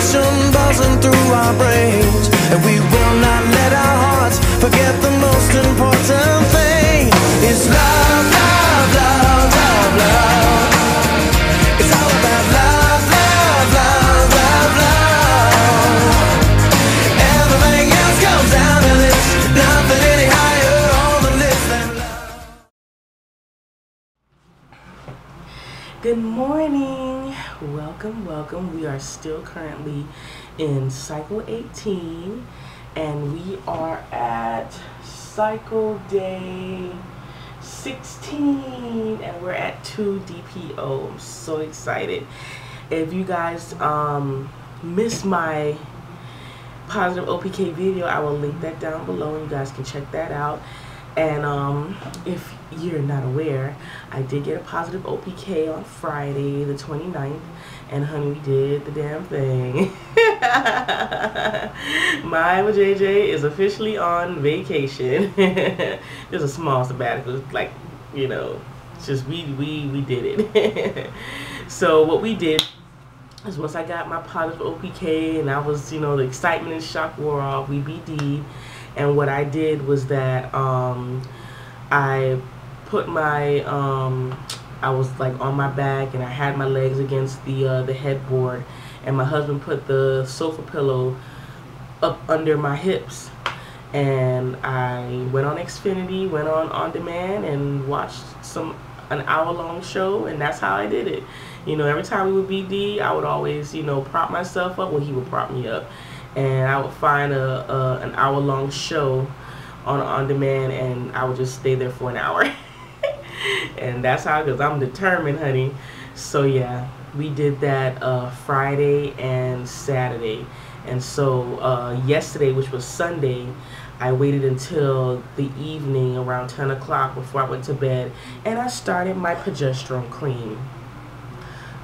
information buzzing through our brains, and we will not let our hearts forget the most important thing. It's love, love, love, love, love. It's all about love, love, love, love, love. Everything else comes down to this. Nothing any higher on the list than love. Good morning. Welcome, welcome. We are still currently in cycle 18, and we are at cycle day 16, and we're at 2 DPO. I'm so excited. If you guys missed my positive OPK video, I will link that down below and you guys can check that out. And if you're not aware, I did get a positive OPK on Friday the 29th, and honey, we did the damn thing. My JJ is officially on vacation. There's a small sabbatical, like, you know, just we did it. So what we did is, once I got my positive OPK and I was, you know, the excitement and shock wore off, we BD'd. And what I did was that I put my I was like on my back, and I had my legs against the headboard, and my husband put the sofa pillow up under my hips, and I went on Xfinity, went on demand, and watched an hour-long show, and that's how I did it. You know, every time we would BD, I would always, you know, prop myself up. Well, he would prop me up, and I would find an hour-long show on demand, and I would just stay there for an hour. And that's how, because I'm determined, honey. So yeah, we did that Friday and Saturday. And so yesterday, which was Sunday, I waited until the evening around 10 o'clock before I went to bed, and I started my progesterone cream,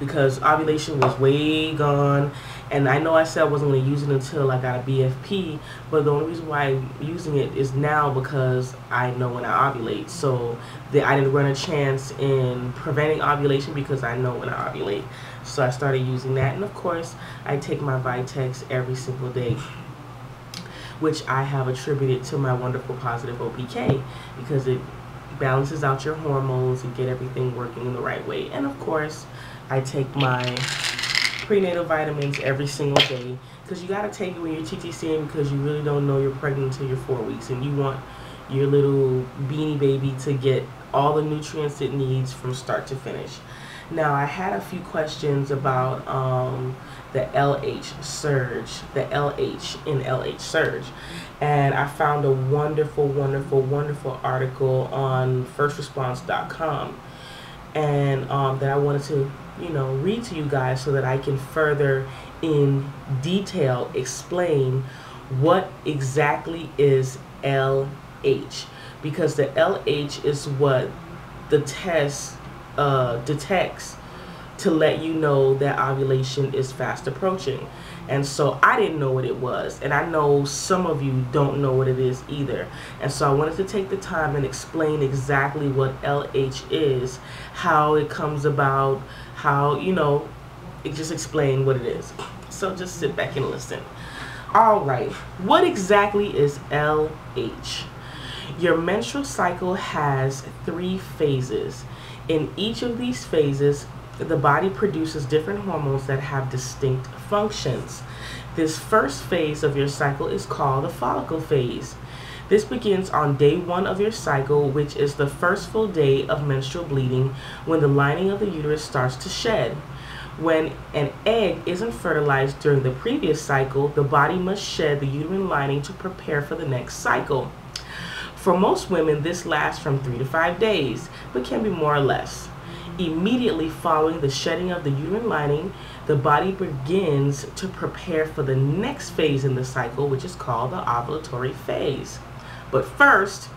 because ovulation was way gone. And I know I said I wasn't going to use it until I got a BFP, but the only reason why I'm using it is now because I know when I ovulate. So I didn't run a chance in preventing ovulation because I know when I ovulate. So I started using that. And of course, I take my Vitex every single day, which I have attributed to my wonderful positive OPK, because it balances out your hormones and get everything working in the right way. And of course, I take my prenatal vitamins every single day, because you got to take it when you're TTCing, because you really don't know you're pregnant until you're 4 weeks, and you want your little beanie baby to get all the nutrients it needs from start to finish. Now, I had a few questions about the LH surge, the LH in LH surge, and I found a wonderful, wonderful, wonderful article on firstresponse.com, and that I wanted to, you know, read to you guys so that I can further in detail explain what exactly is LH, because the LH is what the test detects to let you know that ovulation is fast approaching. And so I didn't know what it was, and I know some of you don't know what it is either. And so I wanted to take the time and explain exactly what LH is, how it comes about, how, you know, just explain what it is. So just sit back and listen. All right, what exactly is LH? Your menstrual cycle has 3 phases. In each of these phases, the body produces different hormones that have distinct functions. This first phase of your cycle is called the follicle phase. This begins on day 1 of your cycle, which is the first full day of menstrual bleeding, when the lining of the uterus starts to shed. When an egg isn't fertilized during the previous cycle, the body must shed the uterine lining to prepare for the next cycle. For most women, this lasts from 3 to 5 days, but can be more or less. Immediately following the shedding of the uterine lining, the body begins to prepare for the next phase in the cycle, which is called the ovulatory phase. But first,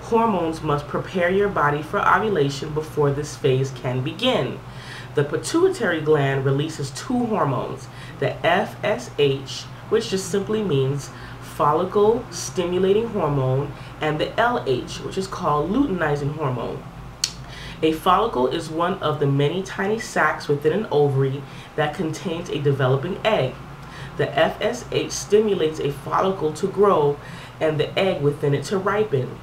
hormones must prepare your body for ovulation before this phase can begin. The pituitary gland releases 2 hormones, the FSH, which just simply means follicle stimulating hormone, and the LH, which is called luteinizing hormone. A follicle is one of the many tiny sacs within an ovary that contains a developing egg. The FSH stimulates a follicle to grow and the egg within it to ripen.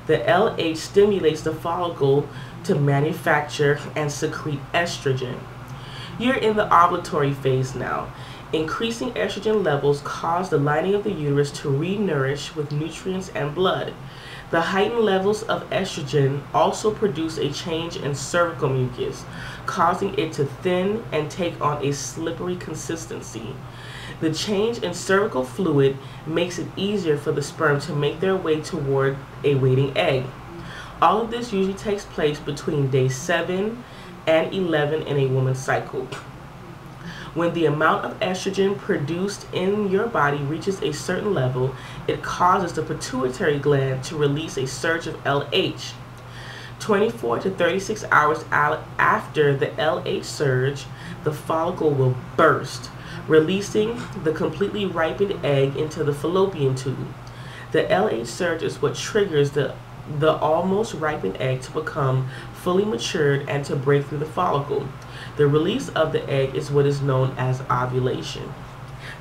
The LH stimulates the follicle to manufacture and secrete estrogen. You're in the ovulatory phase now. Increasing estrogen levels cause the lining of the uterus to re-nourish with nutrients and blood. The heightened levels of estrogen also produce a change in cervical mucus, causing it to thin and take on a slippery consistency. The change in cervical fluid makes it easier for the sperm to make their way toward a waiting egg. All of this usually takes place between day 7 and 11 in a woman's cycle. When the amount of estrogen produced in your body reaches a certain level, it causes the pituitary gland to release a surge of LH. 24 to 36 hours after the LH surge, the follicle will burst, releasing the completely ripened egg into the fallopian tube. The LH surge is what triggers the almost ripened egg to become fully matured and to break through the follicle. The release of the egg is what is known as ovulation.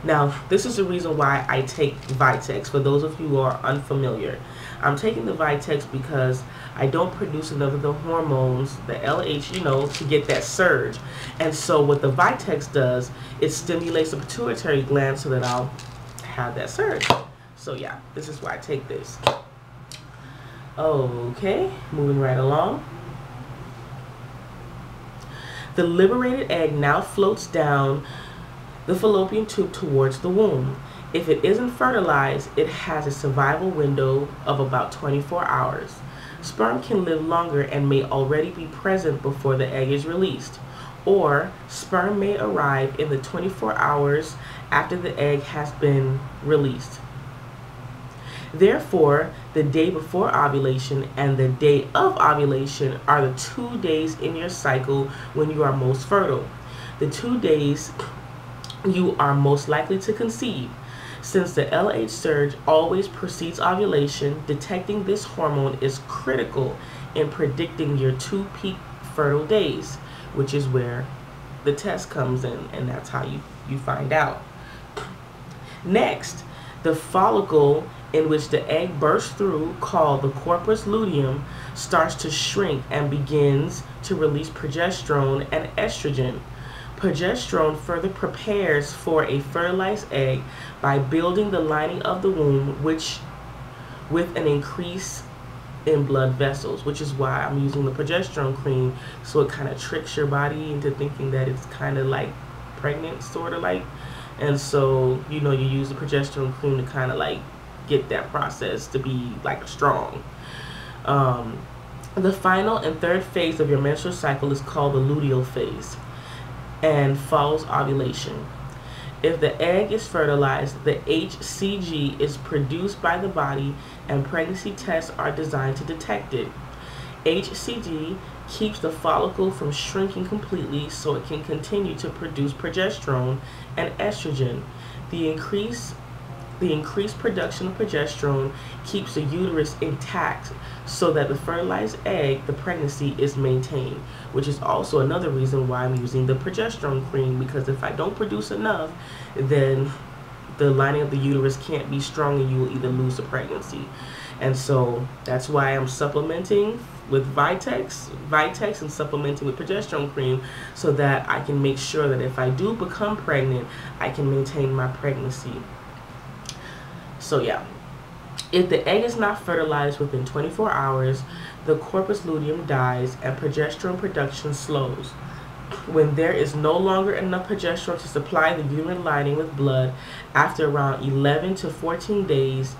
Now, this is the reason why I take Vitex. For those of you who are unfamiliar, I'm taking the Vitex because I don't produce enough of the hormones, the LH, to get that surge. And so what the Vitex does, it stimulates the pituitary gland so that I'll have that surge. So yeah, this is why I take this. Okay, moving right along. The liberated egg now floats down the fallopian tube towards the womb. If it isn't fertilized, it has a survival window of about 24 hours. Sperm can live longer and may already be present before the egg is released, or sperm may arrive in the 24 hours after the egg has been released. Therefore, the day before ovulation and the day of ovulation are the 2 days in your cycle when you are most fertile. The 2 days you are most likely to conceive. Since the LH surge always precedes ovulation, detecting this hormone is critical in predicting your 2 peak fertile days, which is where the test comes in, and that's how you find out. Next, the follicle in which the egg bursts through, called the corpus luteum, starts to shrink and begins to release progesterone and estrogen. Progesterone further prepares for a fertilized egg by building the lining of the womb, with an increase in blood vessels, which is why I'm using the progesterone cream, so it kind of tricks your body into thinking that it's kind of like pregnant, sort of like. And so, you use the progesterone cream to kind of like get that process to be like strong. The final and third phase of your menstrual cycle is called the luteal phase and follows ovulation. If the egg is fertilized, the HCG is produced by the body and pregnancy tests are designed to detect it. HCG keeps the follicle from shrinking completely so it can continue to produce progesterone and estrogen. The increased production of progesterone keeps the uterus intact so that the fertilized egg, the pregnancy, is maintained, which is also another reason why I'm using the progesterone cream, because if I don't produce enough, then the lining of the uterus can't be strong and you will either lose the pregnancy. And so that's why I'm supplementing with Vitex and supplementing with progesterone cream, so that I can make sure that if I do become pregnant, I can maintain my pregnancy. So yeah, if the egg is not fertilized within 24 hours, the corpus luteum dies and progesterone production slows. When there is no longer enough progesterone to supply the uterine lining with blood, after around 11 to 14 days,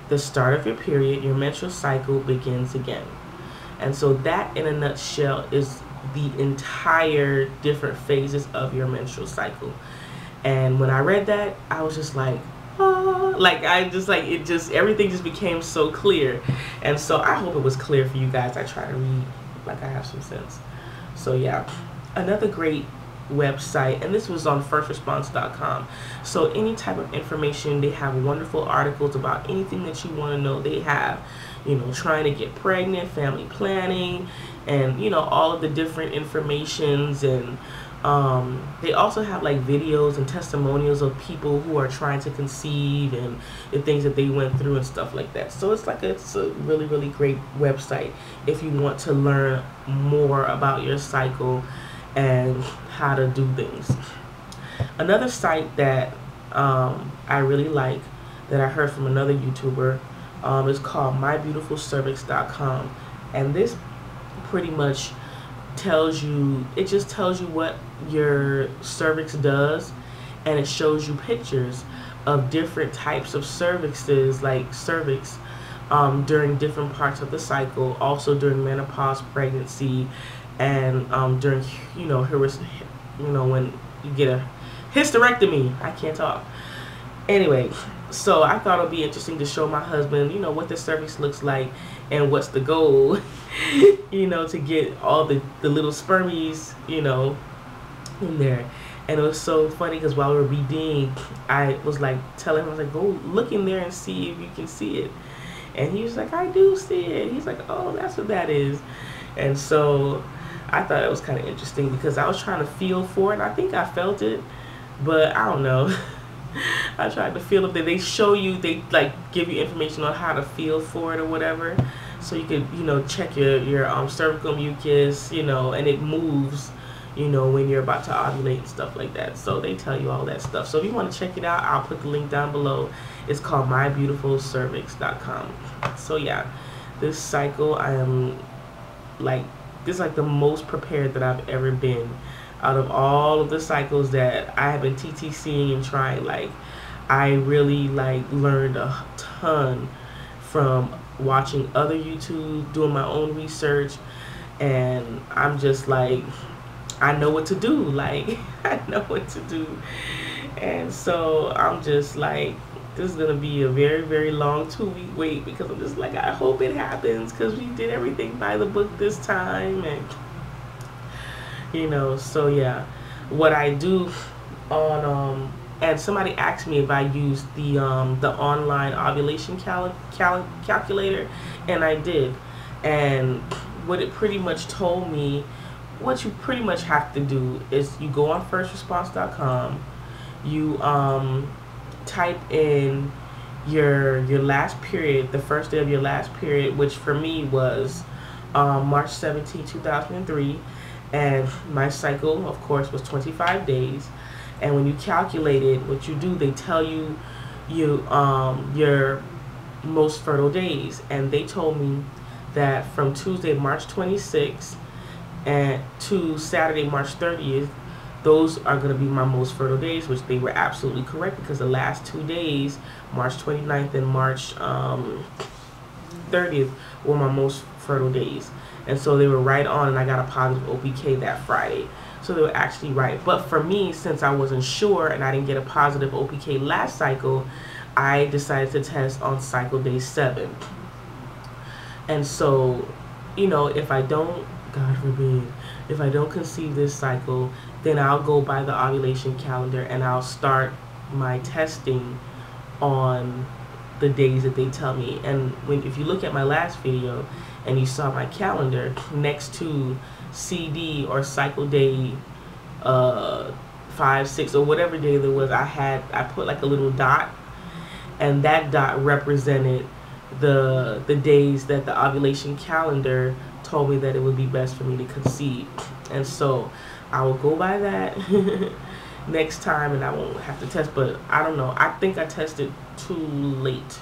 the start of your period, your menstrual cycle, begins again. And so that, in a nutshell, is the entire different phases of your menstrual cycle. And when I read that, I was just like, everything just became so clear. And so I hope it was clear for you guys. I try to read like I have some sense. So yeah, another great website, and this was on firstresponse.com. So any type of information, they have wonderful articles about anything that you want to know. They have, trying to get pregnant, family planning, and all of the different informations and They also have like videos and testimonials of people who are trying to conceive and the things that they went through and stuff like that. So it's a really, really great website if you want to learn more about your cycle and how to do things. Another site that I really like, that I heard from another YouTuber, is called mybeautifulcervix.com, and this pretty much tells you what your cervix does, and it shows you pictures of different types of cervixes, like cervix, during different parts of the cycle, also during menopause, pregnancy, and during when you get a hysterectomy. I can't talk. Anyway, so I thought it would be interesting to show my husband, what the cervix looks like and what's the goal, to get all the little spermies, in there. And it was so funny because while we were BDing, I was like telling him, I was like, go look in there and see if you can see it. And he was like, I do see it. He's like, oh, that's what that is. And so I thought it was kind of interesting because I was trying to feel for it. I think I felt it, but I don't know. I tried to feel it. They show you, they like give you information on how to feel for it or whatever, so you could check your cervical mucus, and it moves, when you're about to ovulate and stuff like that. So they tell you all that stuff. So if you want to check it out, I'll put the link down below. It's called mybeautifulcervix.com. So yeah, this cycle, I am like, this is like the most prepared that I've ever been out of all of the cycles that I have been TTCing and trying. Like, I really learned a ton from watching other YouTube, doing my own research, and I'm just like, I know what to do. Like, I know what to do. And so I'm just like, this is gonna be a very, very long 2-week wait, because I'm just like, I hope it happens, because we did everything by the book this time. And so yeah, what I do on and somebody asked me if I used the online ovulation calculator, and I did. And what it pretty much told me, what you pretty much have to do is you go on firstresponse.com, you type in your last period, the first day of your last period, which for me was March 17, 2003. And my cycle, of course, was 25 days. And when you calculate it, what you do, they tell you your most fertile days. And they told me that from Tuesday, March 26th, and to Saturday, March 30th, those are going to be my most fertile days, which they were absolutely correct, because the last 2 days, March 29th and March 30th, were my most fertile days. And so they were right on, and I got a positive OPK that Friday. So they were actually right. But for me, since I wasn't sure and I didn't get a positive OPK last cycle, I decided to test on cycle day 7. And so, if I don't, God forbid, if I don't conceive this cycle, then I'll go by the ovulation calendar and I'll start my testing on the days that they tell me. And if you look at my last video and you saw my calendar, next to CD or cycle day 5, 6, or whatever day there was, I put like a little dot, and that dot represented the days that the ovulation calendar told me that it would be best for me to conceive. And so I will go by that next time, and I won't have to test. But I don't know, I think I tested too late,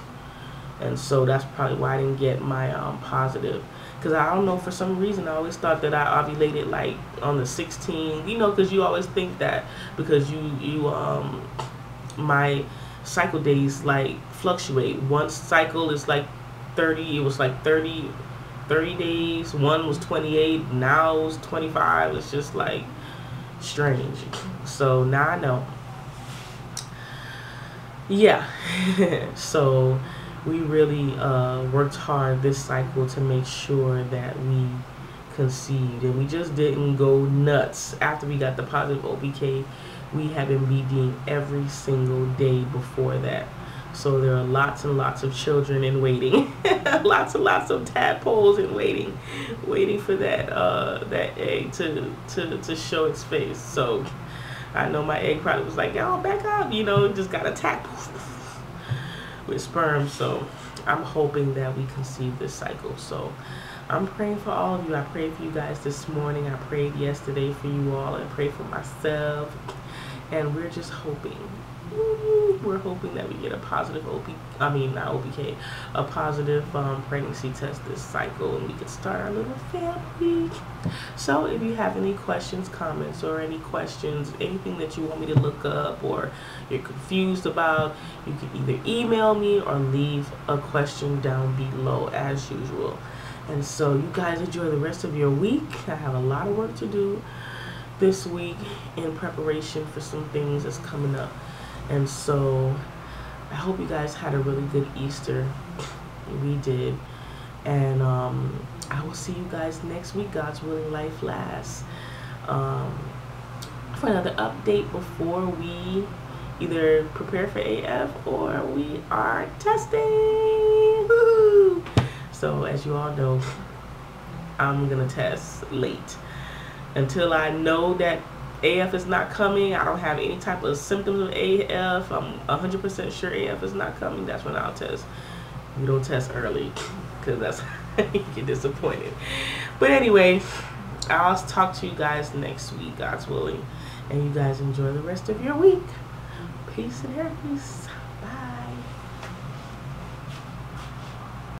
and so that's probably why I didn't get my positive. Because I don't know, for some reason I always thought that I ovulated like on the 16th, because you always think that, because my cycle days like fluctuate. One cycle is like 30, it was like 30 days, one was 28, now it was 25. It's just like strange. So now I know. Yeah. So we really worked hard this cycle to make sure that we conceived, and we just didn't go nuts after we got the positive OPK. We have been BDing every single day before that. So there are lots and lots of children in waiting, lots and lots of tadpoles in waiting for that that egg to show its face. So I know my egg probably was like, "Y'all back up," you know, just got attacked with sperm. So I'm hoping that we conceive this cycle. So I'm praying for all of you. I prayed for you guys this morning. I prayed yesterday for you all. I prayed for myself, and we're just hoping. We're hoping that we get a positive a positive pregnancy test this cycle, and we can start our little family. So if you have any questions, comments, or any questions, anything that you want me to look up or you're confused about, you can either email me or leave a question down below as usual. And so you guys enjoy the rest of your week. I have a lot of work to do this week in preparation for some things that's coming up. And so I hope you guys had a really good Easter. We did. And I will see you guys next week. God's willing, life lasts. For another update before we either prepare for AF or we are testing. Woo-hoo! So as you all know, I'm going to test late. Until I know that AF is not coming, I don't have any type of symptoms of AF, I'm 100% sure AF is not coming, that's when I'll test. You don't test early, because that's how you get disappointed. But anyway, I'll talk to you guys next week, God's willing. And you guys enjoy the rest of your week. Peace and hair, peace.